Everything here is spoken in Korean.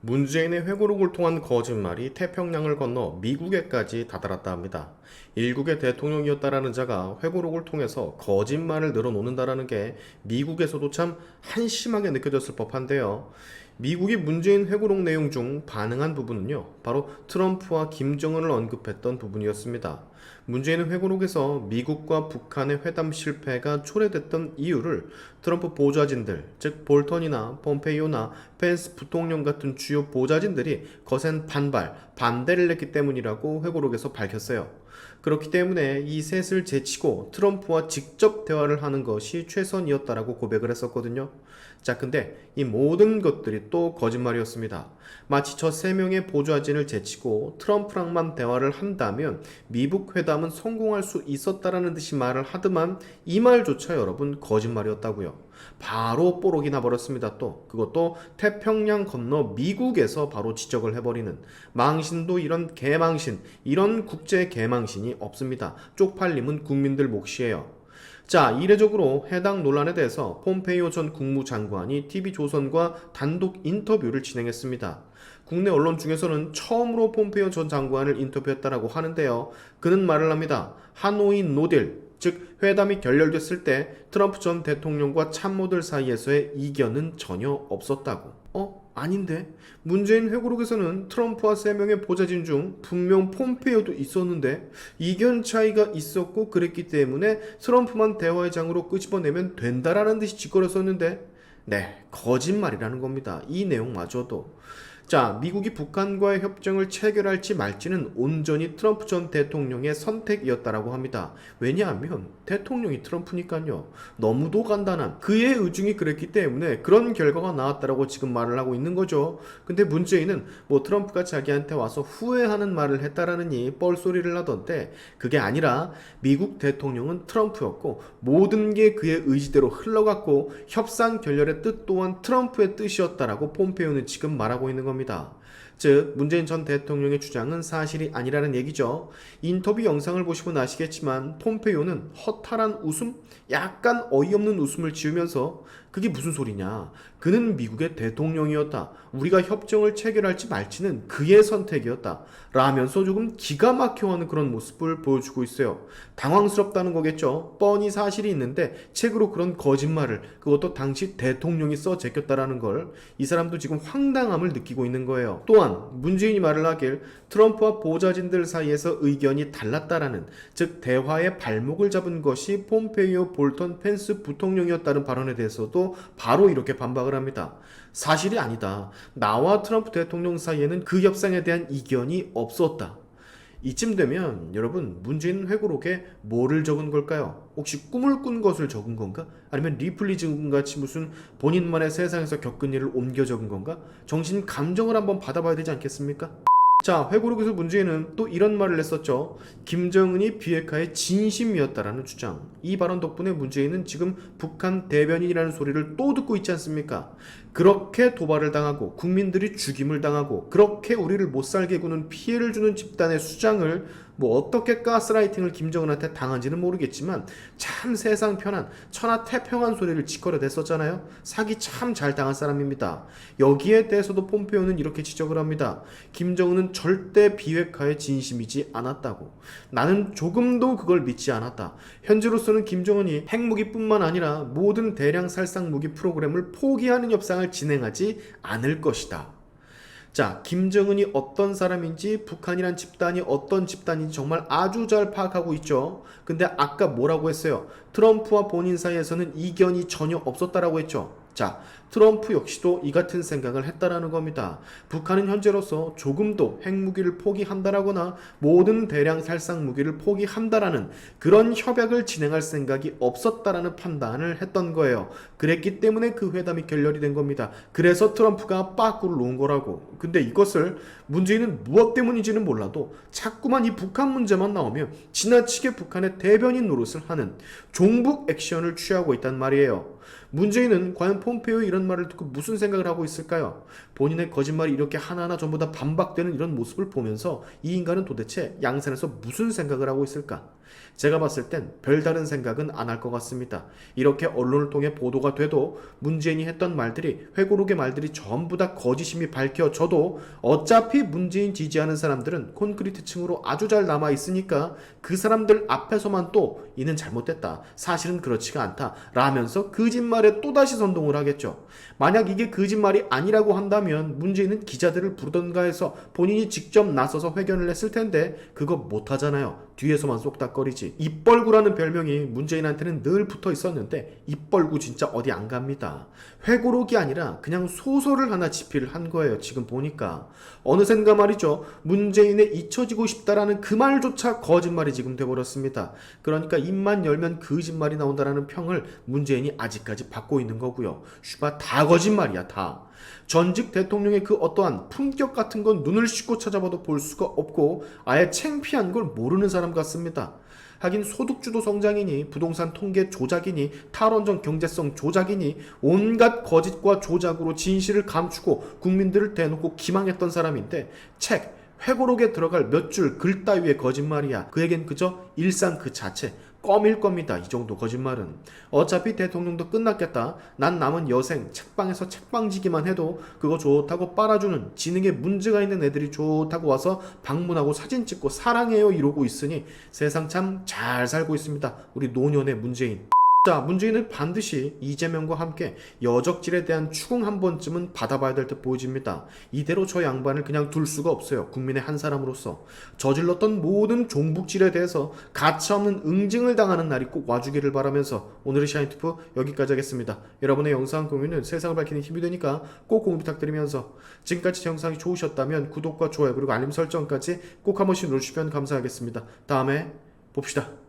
문재인의 회고록을 통한 거짓말이 태평양을 건너 미국에까지 다다랐다 합니다. 일국의 대통령이었다라는 자가 회고록을 통해서 거짓말을 늘어놓는다라는 게 미국에서도 참 한심하게 느껴졌을 법한데요. 미국이 문재인 회고록 내용 중 반응한 부분은요, 바로 트럼프와 김정은을 언급했던 부분이었습니다. 문재인은 회고록에서 미국과 북한의 회담 실패가 초래됐던 이유를 트럼프 보좌진들, 즉 볼턴이나 폼페이오나 펜스 부통령 같은 주요 보좌진들이 거센 반대를 냈기 때문이라고 회고록에서 밝혔어요. 그렇기 때문에 이 셋을 제치고 트럼프와 직접 대화를 하는 것이 최선이었다라고 고백을 했었거든요. 자, 근데 이 모든 것들이 또 거짓말이었습니다. 마치 저 세 명의 보좌진을 제치고 트럼프랑만 대화를 한다면 미국 회담은 성공할 수 있었다라는 듯이 말을 하더만 이 말조차 여러분 거짓말이었다고요. 바로 뽀록이 나버렸습니다. 또 그것도 태평양 건너 미국에서 바로 지적을 해버리는, 망신도 이런 개망신, 이런 국제 개망신이 없습니다. 쪽팔림은 국민들 몫이에요. 자, 이례적으로 해당 논란에 대해서 폼페이오 전 국무장관이 TV조선과 단독 인터뷰를 진행했습니다. 국내 언론 중에서는 처음으로 폼페이오 전 장관을 인터뷰했다라고 하는데요. 그는 말을 합니다. 하노이 노딜, 즉 회담이 결렬됐을 때 트럼프 전 대통령과 참모들 사이에서의 이견은 전혀 없었다고. 아닌데? 문재인 회고록에서는 트럼프와 3명의 보좌진 중 분명 폼페이오도 있었는데 이견 차이가 있었고 그랬기 때문에 트럼프만 대화의장으로 끄집어내면 된다라는 듯이 짓거렸었는데, 네, 거짓말이라는 겁니다. 이 내용마저도. 자, 미국이 북한과의 협정을 체결할지 말지는 온전히 트럼프 전 대통령의 선택이었다라고 합니다. 왜냐하면 대통령이 트럼프니까요. 너무도 간단한 그의 의중이 그랬기 때문에 그런 결과가 나왔다라고 지금 말을 하고 있는 거죠. 근데 문재인은 트럼프가 자기한테 와서 후회하는 말을 했다라느니 뻘소리를 하던데, 그게 아니라 미국 대통령은 트럼프였고 모든 게 그의 의지대로 흘러갔고 협상 결렬의 뜻 또한 트럼프의 뜻이었다라고 폼페이오는 지금 말하고 있는 겁니다. 즉 문재인 전 대통령의 주장은 사실이 아니라는 얘기죠. 인터뷰 영상을 보시면 아시겠지만 폼페이오는 허탈한 웃음? 약간 어이없는 웃음을 지으면서 그게 무슨 소리냐, 그는 미국의 대통령이었다, 우리가 협정을 체결할지 말지는 그의 선택이었다 라면서 조금 기가 막혀하는 그런 모습을 보여주고 있어요. 당황스럽다는 거겠죠. 뻔히 사실이 있는데 책으로 그런 거짓말을, 그것도 당시 대통령이 써 제꼈다라는 걸 이 사람도 지금 황당함을 느끼고 있는 거예요. 또한 문재인이 말을 하길 트럼프와 보좌진들 사이에서 의견이 달랐다라는, 즉 대화의 발목을 잡은 것이 폼페이오, 볼턴, 펜스 부통령이었다는 발언에 대해서도 바로 이렇게 반박을 합니다. 사실이 아니다. 나와 트럼프 대통령 사이에는 그 협상에 대한 이견이 없었다. 이쯤 되면 여러분, 문재인 회고록에 뭐를 적은 걸까요? 혹시 꿈을 꾼 것을 적은 건가? 아니면 리플리즘 같이 무슨 본인만의 세상에서 겪은 일을 옮겨 적은 건가? 정신 감정을 한번 받아봐야 되지 않겠습니까? 자, 회고록에서 문재인은 또 이런 말을 했었죠. 김정은이 비핵화의 진심이었다라는 주장. 이 발언 덕분에 문재인은 지금 북한 대변인이라는 소리를 또 듣고 있지 않습니까? 그렇게 도발을 당하고 국민들이 죽임을 당하고 그렇게 우리를 못살게 구는 피해를 주는 집단의 수장을 어떻게 가스라이팅을 김정은한테 당한지는 모르겠지만 참 세상 편한 천하태평한 소리를 짓거려댔었잖아요. 사기 참 잘 당한 사람입니다. 여기에 대해서도 폼페이오는 이렇게 지적을 합니다. 김정은은 절대 비핵화에 진심이지 않았다고. 나는 조금도 그걸 믿지 않았다. 현재로서는 김정은이 핵무기뿐만 아니라 모든 대량 살상 무기 프로그램을 포기하는 협상을 진행하지 않을 것이다. 자, 김정은이 어떤 사람인지, 북한이란 집단이 어떤 집단인지 정말 아주 잘 파악하고 있죠. 근데 아까 뭐라고 했어요? 트럼프와 본인 사이에서는 이견이 전혀 없었다라고 했죠. 자, 트럼프 역시도 이 같은 생각을 했다라는 겁니다. 북한은 현재로서 조금도 핵무기를 포기한다라거나 모든 대량 살상 무기를 포기한다라는 그런 협약을 진행할 생각이 없었다라는 판단을 했던 거예요. 그랬기 때문에 그 회담이 결렬이 된 겁니다. 그래서 트럼프가 빠꾸를 놓은 거라고. 근데 이것을 문재인은 무엇 때문인지는 몰라도 자꾸만 이 북한 문제만 나오면 지나치게 북한의 대변인 노릇을 하는 종북 액션을 취하고 있단 말이에요. 문재인은 과연 폼페이오의 이런 말을 듣고 무슨 생각을 하고 있을까요? 본인의 거짓말이 이렇게 하나하나 전부 다 반박되는 이런 모습을 보면서 이 인간은 도대체 양산에서 무슨 생각을 하고 있을까? 제가 봤을 땐 별다른 생각은 안 할 것 같습니다. 이렇게 언론을 통해 보도가 돼도 문재인이 했던 말들이, 회고록의 말들이 전부 다 거짓임이 밝혀져도 어차피 문재인 지지하는 사람들은 콘크리트층으로 아주 잘 남아있으니까 그 사람들 앞에서만 또 이는 잘못됐다, 사실은 그렇지가 않다 라면서 거짓말에 또다시 선동을 하겠죠. 만약 이게 거짓말이 아니라고 한다면 문재인은 기자들을 부르던가 해서 본인이 직접 나서서 회견을 했을 텐데 그거 못하잖아요. 뒤에서만 쏙닥거리지. 입벌구라는 별명이 문재인한테는 늘 붙어 있었는데 입벌구 진짜 어디 안 갑니다. 회고록이 아니라 그냥 소설을 하나 집필을 한 거예요. 지금 보니까 어느샌가 말이죠, 문재인의 잊혀지고 싶다라는 그 말조차 거짓말이 지금 돼버렸습니다. 그러니까 입만 열면 거짓말이 나온다라는 평을 문재인이 아직까지 받고 있는 거고요. 슈바 다 거짓말이야, 다. 전직 대통령의 그 어떠한 품격 같은 건 눈을 씻고 찾아봐도 볼 수가 없고 아예 창피한 걸 모르는 사람 같습니다. 하긴 소득주도 성장이니 부동산 통계 조작이니 탈원전 경제성 조작이니 온갖 거짓과 조작으로 진실을 감추고 국민들을 대놓고 기망했던 사람인데 책 회고록에 들어갈 몇 줄 글 따위의 거짓말이야. 그에겐 그저 일상 그 자체, 껌일 겁니다. 이 정도 거짓말은. 어차피 대통령도 끝났겠다, 난 남은 여생 책방에서 책방지기만 해도 그거 좋다고 빨아주는 지능에 문제가 있는 애들이 좋다고 와서 방문하고 사진 찍고 사랑해요 이러고 있으니 세상 참 잘 살고 있습니다. 우리 노년의 문재인. 자, 문재인은 반드시 이재명과 함께 여적질에 대한 추궁 한 번쯤은 받아봐야 될 듯 보여집니다. 이대로 저 양반을 그냥 둘 수가 없어요. 국민의 한 사람으로서. 저질렀던 모든 종북질에 대해서 가차없는 응징을 당하는 날이 꼭 와주기를 바라면서 오늘의 샤인투프 여기까지 하겠습니다. 여러분의 영상 공유는 세상을 밝히는 힘이 되니까 꼭 공유 부탁드리면서 지금까지 제 영상이 좋으셨다면 구독과 좋아요 그리고 알림 설정까지 꼭 한 번씩 눌러주시면 감사하겠습니다. 다음에 봅시다.